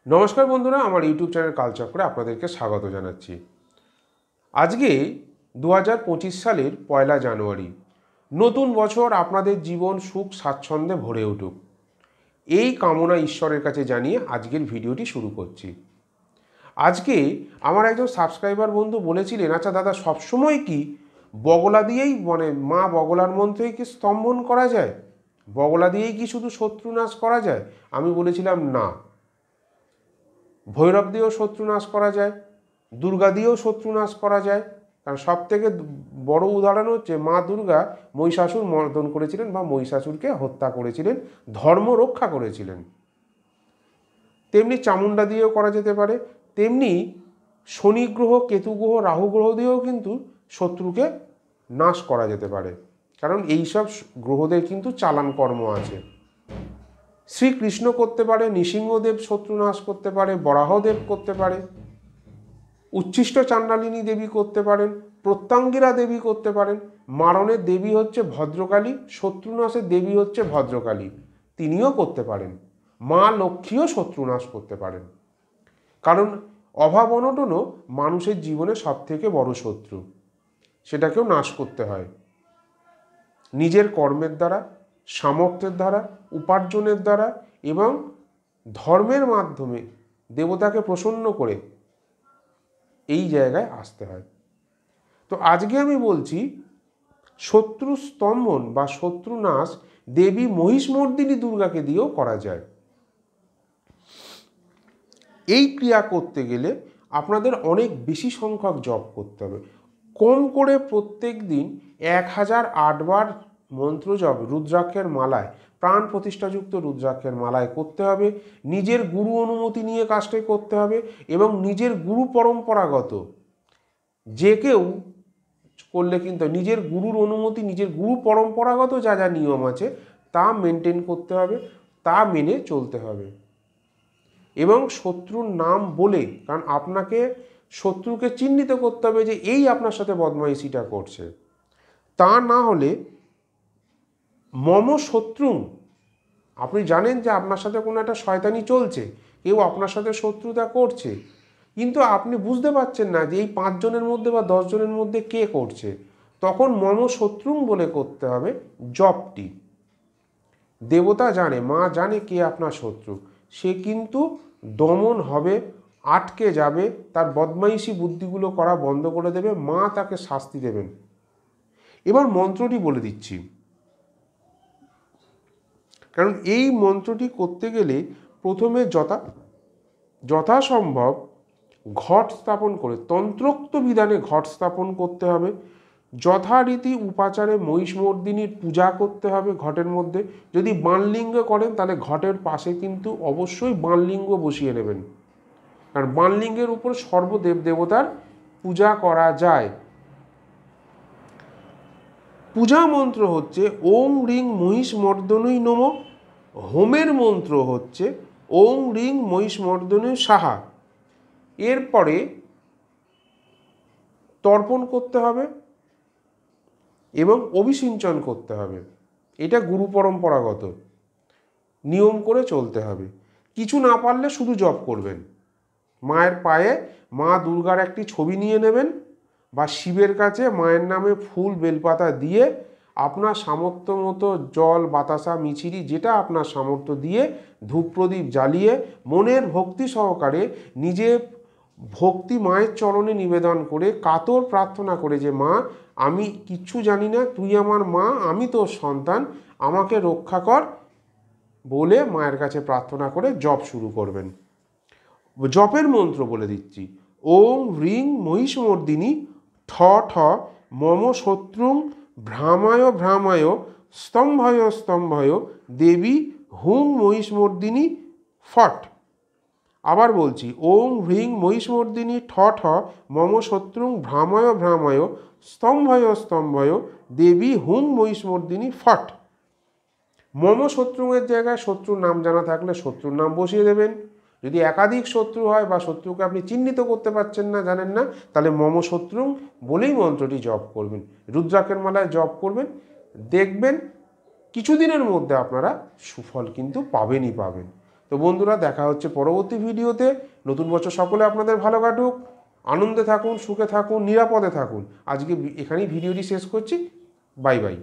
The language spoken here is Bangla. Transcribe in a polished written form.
নমস্কার বন্ধুরা, আমার ইউটিউব চ্যানেল কালচক্রে আপনাদেরকে স্বাগত জানাচ্ছি। আজকে 2025 সালের 1 জানুয়ারি। নতুন বছর আপনাদের জীবন সুখ স্বাচ্ছন্দ্যে ভরে উঠুক, এই কামনা ঈশ্বরের কাছে জানিয়ে আজকের ভিডিওটি শুরু করছি। আজকে আমার একজন সাবস্ক্রাইবার বন্ধু বলেছিলেন, আচ্ছা দাদা, সবসময় কি বগলা দিয়েই মা বগলার মন্ত্রেই কি স্তম্ভন করা যায়? বগলা দিয়েই কি শুধু শত্রু নাশ করা যায়? আমি বলেছিলাম না, ভৈরব দিয়েও শত্রু নাশ করা যায়, দুর্গা দিয়েও শত্রু নাশ করা যায়। কারণ সব থেকে বড় উদাহরণ হচ্ছে মা দুর্গা মহিষাসুর মর্দন করেছিলেন বা মহিষাসুরকে হত্যা করেছিলেন, ধর্ম রক্ষা করেছিলেন। তেমনি চামুণ্ডা দিয়েও করা যেতে পারে, তেমনি শনি গ্রহ, কেতু গ্রহ, রাহু গ্রহ দিয়েও কিন্তু শত্রুকে নাশ করা যেতে পারে, কারণ এইসব গ্রহদের কিন্তু চালান কর্ম আছে। শ্রীকৃষ্ণ করতে পারে, নৃসিংহদেব শত্রু নাশ করতে পারে, বরাহদেব করতে পারে, উচ্ছিষ্ট চাণ্ডালিনী দেবী করতে পারেন, প্রত্যঙ্গিরা দেবী করতে পারেন। মারণের দেবী হচ্ছে ভদ্রকালী, শত্রুনাশের দেবী হচ্ছে ভদ্রকালী, তিনিও করতে পারেন। মা লক্ষ্মীও শত্রুনাশ করতে পারেন, কারণ অভাব অনটনও মানুষের জীবনে সবথেকে বড় শত্রু, সেটাকেও নাশ করতে হয় নিজের কর্মের দ্বারা, সামর্থ্যের দ্বারা, উপার্জনের দ্বারা এবং ধর্মের মাধ্যমে দেবতাকে প্রসন্ন করে এই জায়গায় আসতে হয়। তো আজকে আমি বলছি শত্রু স্তম্ভন বা শত্রু নাশ দেবী মহিষমর্দিনী দুর্গাকে দিয়েও করা যায়। এই ক্রিয়া করতে গেলে আপনাদের অনেক বেশি সংখ্যক জপ করতে হবে। কম করে প্রত্যেক দিন 1008 বার মন্ত্র জপ রুদ্রাক্ষের মালায়, প্রাণ প্রতিষ্ঠাযুক্ত রুদ্রাক্ষের মালায় করতে হবে। নিজের গুরু অনুমতি নিয়ে কাজটি করতে হবে এবং নিজের গুরু পরম্পরাগত যে কেউ করলে কিন্তু নিজের গুরুর অনুমতি, নিজের গুরু পরম্পরাগত যা যা নিয়ম আছে তা মেনটেন করতে হবে, তা মেনে চলতে হবে। এবং শত্রুর নাম বলে, কারণ আপনাকে শত্রুকে চিহ্নিত করতে হবে যে এই আপনার সাথে বদমাইশিটা করছে। তা না হলে মম শত্রু, আপনি জানেন যে আপনার সাথে কোনো একটা শয়তানি চলছে, কেউ আপনার সাথে শত্রুতা করছে, কিন্তু আপনি বুঝতে পারছেন না যে এই 5 জনের মধ্যে বা 10 জনের মধ্যে কে করছে। তখন মম শত্রু বলে করতে হবে জপটি। দেবতা জানে, মা জানে কে আপনার শত্রু, সে কিন্তু দমন হবে, আটকে যাবে, তার বদমাইশি বুদ্ধিগুলো করা বন্ধ করে দেবে, মা তাকে শাস্তি দেবেন। এবার মন্ত্রটি বলে দিচ্ছি, কারণ এই মন্ত্রটি করতে গেলে প্রথমে যথাসম্ভব ঘট স্থাপন করে, তন্ত্রোক্ত বিধানে ঘট স্থাপন করতে হবে। যথারীতি উপাচারে মহিষমর্দিনীর পূজা করতে হবে ঘটের মধ্যে। যদি বাণলিঙ্গ করেন তাহলে ঘটের পাশে কিন্তু অবশ্যই বাণলিঙ্গ বসিয়ে নেবেন, কারণ বাণলিঙ্গের উপর সর্বদেব দেবতার পূজা করা যায়। পূজা মন্ত্র হচ্ছে ওং রিং মহিষমর্দনই নমঃ। হোমের মন্ত্র হচ্ছে ওং রিং মহিষমর্দনই সাহা। এরপরে তর্পণ করতে হবে এবং অভিষিঞ্চন করতে হবে। এটা গুরু পরম্পরাগত নিয়ম করে চলতে হবে। কিছু না পারলে শুধু জপ করবেন। মায়ের পায়ে মা দুর্গার একটি ছবি নিয়ে নেবেন বা শিবের কাছে মায়ের নামে ফুল বেলপাতা দিয়ে আপনার সামর্থ্য মতো জল, বাতাসা, মিছিরি যেটা আপনার সামর্থ্য দিয়ে ধূপ প্রদীপ জ্বালিয়ে মনের ভক্তি সহকারে নিজে ভক্তি মায়ের চরণে নিবেদন করে কাতর প্রার্থনা করে যে মা, আমি কিচ্ছু জানি না, তুই আমার মা, আমি তোর সন্তান, আমাকে রক্ষা কর বলে মায়ের কাছে প্রার্থনা করে জপ শুরু করবেন। জপের মন্ত্র বলে দিচ্ছি, ওং হ্রিং মহিষমর্দিনী ঠ ঠ মম শত্রুং ভ্রামায় ভ্রামায় স্তম্ভয় স্তম্ভয় দেবী হুং মহিষমর্দিনী ফট। আবার বলছি, ওং হ্রিং মহিষমর্দিনী ঠ ঠ মম শত্রুং ভ্রামায় ভ্রামায় স্তম্ভয় স্তম্ভয় দেবী হুং মহিষমর্দিনী ফট। মম শত্রুয়ের জায়গায় শত্রুর নাম জানা থাকলে শত্রুর নাম বসিয়ে দেবেন। যদি একাধিক শত্রু হয় বা শত্রুকে আপনি চিহ্নিত করতে পারছেন না, জানেন না, তাহলে মম শত্রু বলেই মন্ত্রটি জপ করবেন, রুদ্রাক্ষের মালায় জপ করবেন। দেখবেন কিছুদিনের মধ্যে আপনারা সুফল কিন্তু পাবেনই পাবেন। তো তো বন্ধুরা, দেখা হচ্ছে পরবর্তী ভিডিওতে। নতুন বছর সকলে আপনাদের ভালো কাটুক, আনন্দে থাকুন, সুখে থাকুন, নিরাপদে থাকুন। আজকে এখানেই ভিডিওটি শেষ করছি। Bye bye.